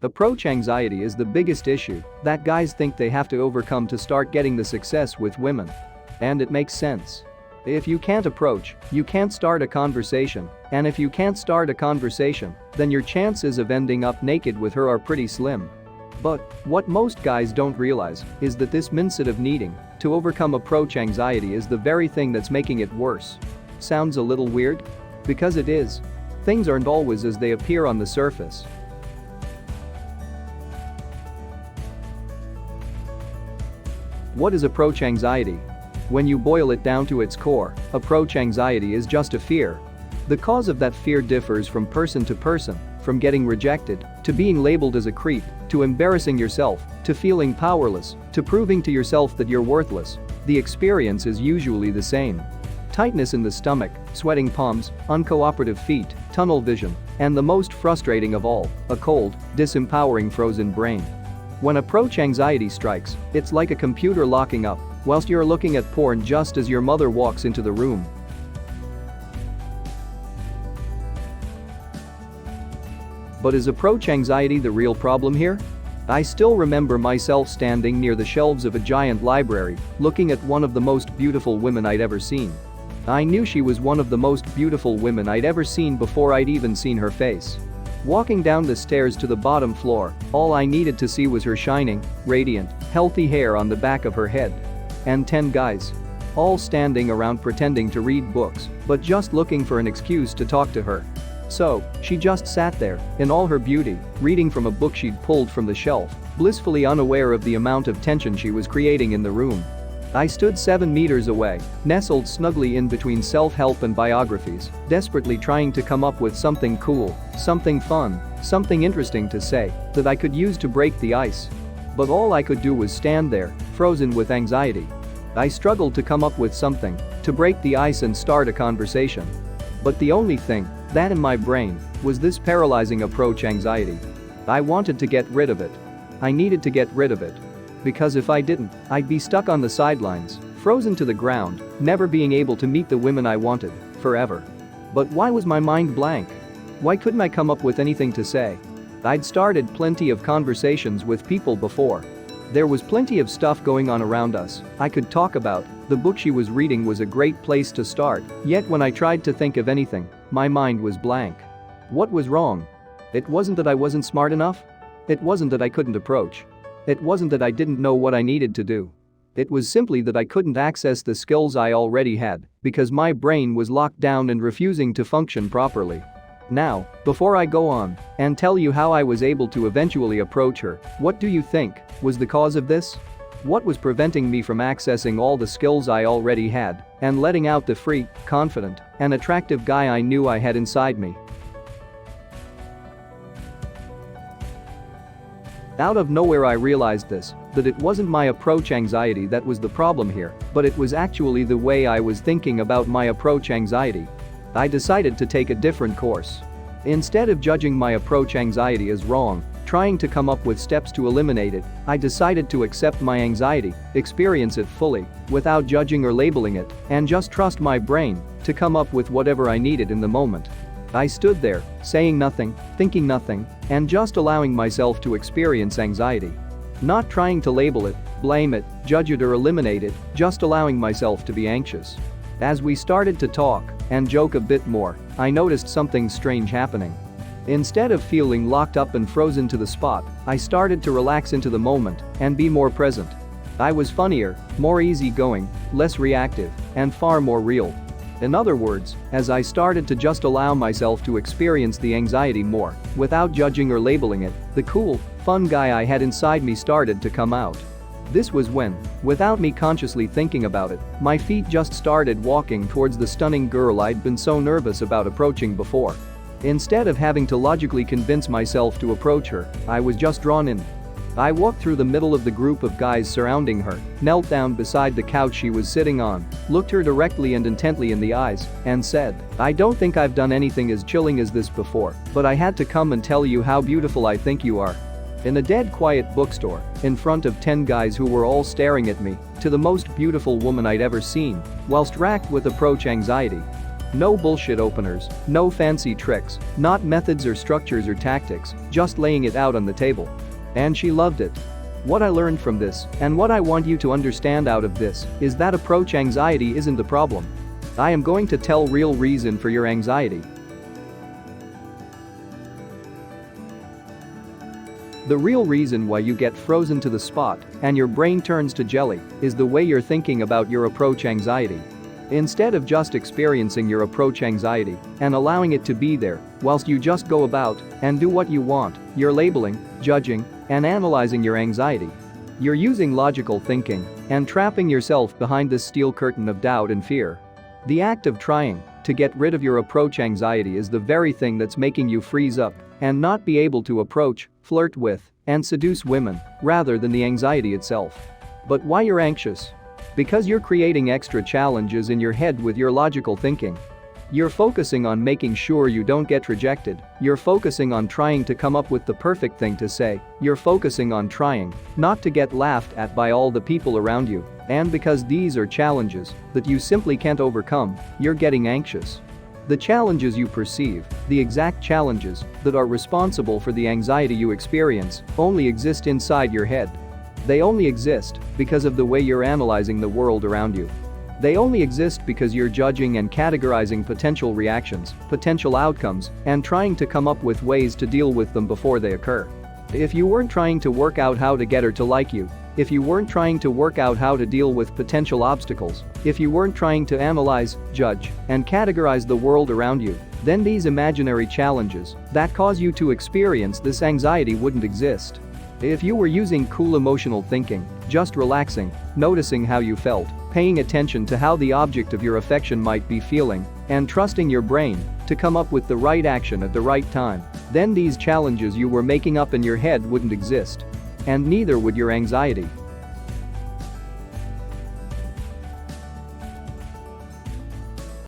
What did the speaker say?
Approach anxiety is the biggest issue that guys think they have to overcome to start getting the success with women. And it makes sense. If you can't approach, you can't start a conversation, and if you can't start a conversation, then your chances of ending up naked with her are pretty slim. But what most guys don't realize is that this mindset of needing to overcome approach anxiety is the very thing that's making it worse. Sounds a little weird? Because it is. Things aren't always as they appear on the surface. What is approach anxiety? When you boil it down to its core, approach anxiety is just a fear. The cause of that fear differs from person to person, from getting rejected, to being labeled as a creep, to embarrassing yourself, to feeling powerless, to proving to yourself that you're worthless. The experience is usually the same. Tightness in the stomach, sweating palms, uncooperative feet, tunnel vision, and the most frustrating of all, a cold, disempowering frozen brain. When approach anxiety strikes, it's like a computer locking up whilst you're looking at porn just as your mother walks into the room. But is approach anxiety the real problem here? I still remember myself standing near the shelves of a giant library, looking at one of the most beautiful women I'd ever seen. I knew she was one of the most beautiful women I'd ever seen before I'd even seen her face. Walking down the stairs to the bottom floor, all I needed to see was her shining, radiant, healthy hair on the back of her head. And 10 guys. All standing around pretending to read books, but just looking for an excuse to talk to her. So, she just sat there, in all her beauty, reading from a book she'd pulled from the shelf, blissfully unaware of the amount of tension she was creating in the room. I stood 7 meters away, nestled snugly in between self-help and biographies, desperately trying to come up with something cool, something fun, something interesting to say that I could use to break the ice. But all I could do was stand there, frozen with anxiety. I struggled to come up with something to break the ice and start a conversation. But the only thing that in my brain was this paralyzing approach anxiety. I wanted to get rid of it. I needed to get rid of it. Because if I didn't, I'd be stuck on the sidelines, frozen to the ground, never being able to meet the women I wanted, forever. But why was my mind blank? Why couldn't I come up with anything to say? I'd started plenty of conversations with people before. There was plenty of stuff going on around us I could talk about. The book she was reading was a great place to start, yet when I tried to think of anything, my mind was blank. What was wrong? It wasn't that I wasn't smart enough. It wasn't that I couldn't approach. It wasn't that I didn't know what I needed to do. It was simply that I couldn't access the skills I already had because my brain was locked down and refusing to function properly. Now, before I go on and tell you how I was able to eventually approach her, what do you think was the cause of this? What was preventing me from accessing all the skills I already had and letting out the free, confident, and attractive guy I knew I had inside me? Out of nowhere I realized that it wasn't my approach anxiety that was the problem here, but it was actually the way I was thinking about my approach anxiety. I decided to take a different course. Instead of judging my approach anxiety as wrong, trying to come up with steps to eliminate it, I decided to accept my anxiety, experience it fully, without judging or labeling it, and just trust my brain to come up with whatever I needed in the moment. I stood there, saying nothing, thinking nothing, and just allowing myself to experience anxiety. Not trying to label it, blame it, judge it or eliminate it, just allowing myself to be anxious. As we started to talk and joke a bit more, I noticed something strange happening. Instead of feeling locked up and frozen to the spot, I started to relax into the moment and be more present. I was funnier, more easygoing, less reactive, and far more real. In other words, as I started to just allow myself to experience the anxiety more, without judging or labeling it, the cool, fun guy I had inside me started to come out. This was when, without me consciously thinking about it, my feet just started walking towards the stunning girl I'd been so nervous about approaching before. Instead of having to logically convince myself to approach her, I was just drawn in. I walked through the middle of the group of guys surrounding her, knelt down beside the couch she was sitting on, looked her directly and intently in the eyes, and said, "I don't think I've done anything as chilling as this before, but I had to come and tell you how beautiful I think you are." In a dead quiet bookstore, in front of 10 guys who were all staring at me, to the most beautiful woman I'd ever seen, whilst racked with approach anxiety. No bullshit openers, no fancy tricks, not methods or structures or tactics, just laying it out on the table. And she loved it. What I learned from this, and what I want you to understand out of this, is that approach anxiety isn't the problem. I am going to tell real reason for your anxiety. The real reason why you get frozen to the spot and your brain turns to jelly is the way you're thinking about your approach anxiety. Instead of just experiencing your approach anxiety and allowing it to be there whilst you just go about and do what you want, you're labeling, judging, and analyzing your anxiety. You're using logical thinking and trapping yourself behind this steel curtain of doubt and fear. The act of trying to get rid of your approach anxiety is the very thing that's making you freeze up and not be able to approach, flirt with, and seduce women, rather than the anxiety itself. But why you're anxious? Because you're creating extra challenges in your head with your logical thinking. You're focusing on making sure you don't get rejected, you're focusing on trying to come up with the perfect thing to say, you're focusing on trying not to get laughed at by all the people around you, and because these are challenges that you simply can't overcome, you're getting anxious. The challenges you perceive, the exact challenges that are responsible for the anxiety you experience, only exist inside your head. They only exist because of the way you're analyzing the world around you. They only exist because you're judging and categorizing potential reactions, potential outcomes, and trying to come up with ways to deal with them before they occur. If you weren't trying to work out how to get her to like you, if you weren't trying to work out how to deal with potential obstacles, if you weren't trying to analyze, judge, and categorize the world around you, then these imaginary challenges that cause you to experience this anxiety wouldn't exist. If you were using cool emotional thinking, just relaxing, noticing how you felt, paying attention to how the object of your affection might be feeling, and trusting your brain to come up with the right action at the right time, then these challenges you were making up in your head wouldn't exist. And neither would your anxiety.